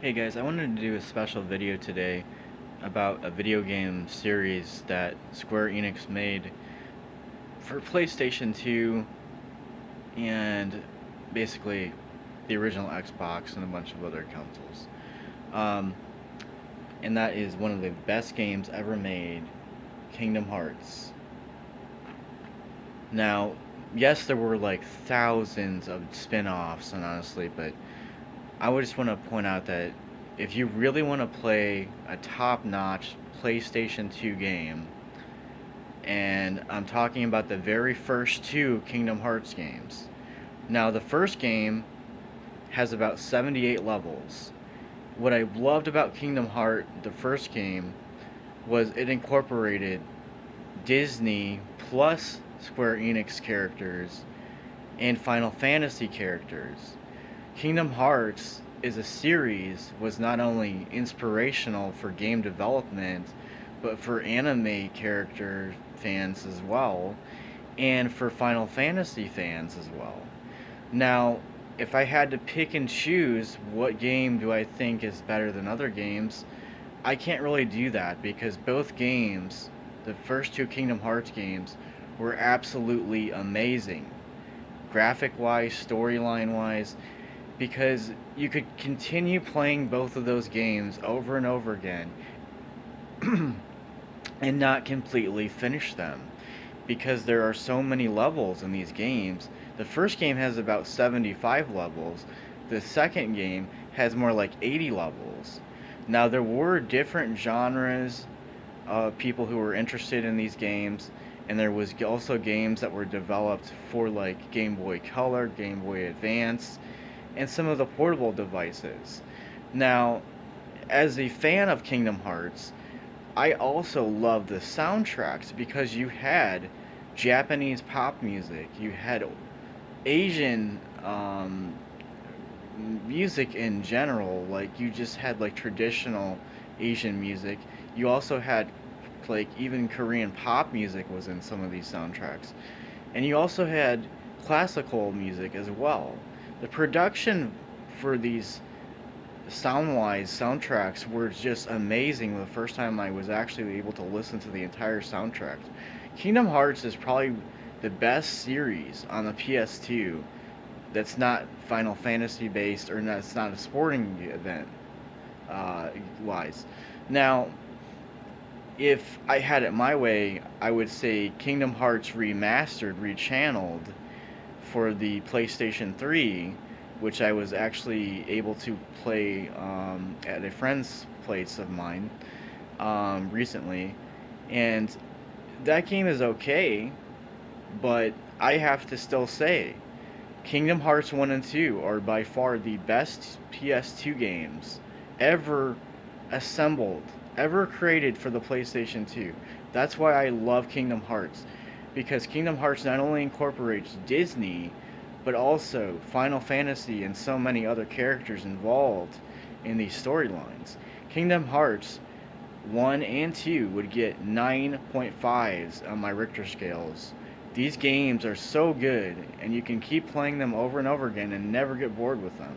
Hey guys, I wanted to do a special video today about a video game series that Square Enix made for PlayStation 2 and basically the original Xbox and a bunch of other consoles. Um, and that is one of the best games ever made, Kingdom Hearts. Now, yes, there were like thousands of spin-offs, and honestly, but I would just want to point out that if you really want to play a top-notch PlayStation 2 game, and I'm talking about the very first two Kingdom Hearts games. Now, the first game has about 78 levels. What I loved about Kingdom Heart, the first game, was it incorporated Disney plus Square Enix characters and Final Fantasy characters. Kingdom Hearts is a series was not only inspirational for game development, but for anime character fans as well, and for Final Fantasy fans as well. Now, if I had to pick and choose what game do I think is better than other games, I can't really do that because both games, the first two Kingdom Hearts games, were absolutely amazing. Graphic wise, storyline wise, because you could continue playing both of those games over and over again and not completely finish them because there are so many levels in these games. The first game has about 75 levels. The second game has more like 80 levels. Now there were different genres of people who were interested in these games, and there was also games that were developed for like Game Boy Color, Game Boy Advance, and some of the portable devices. Now, as a fan of Kingdom Hearts, I also love the soundtracks because you had Japanese pop music, you had Asian music in general, like you just had like traditional Asian music. You also had like even Korean pop music was in some of these soundtracks. And you also had classical music as well. The production for these sound-wise soundtracks were just amazing the first time I was actually able to listen to the entire soundtrack. Kingdom Hearts is probably the best series on the PS2 that's not Final Fantasy based or not, it's not a sporting event wise. Now, if I had it my way, I would say Kingdom Hearts Remastered, rechanneled for the PlayStation 3, which I was actually able to play at a friend's place of mine recently. And that game is okay, but I have to still say Kingdom Hearts 1 and 2 are by far the best PS2 games ever assembled, ever created for the PlayStation 2. That's why I love Kingdom Hearts, because Kingdom Hearts not only incorporates Disney, but also Final Fantasy and so many other characters involved in these storylines. Kingdom Hearts 1 and 2 would get 9.5s on my Richter scales. These games are so good, and you can keep playing them over and over again and never get bored with them.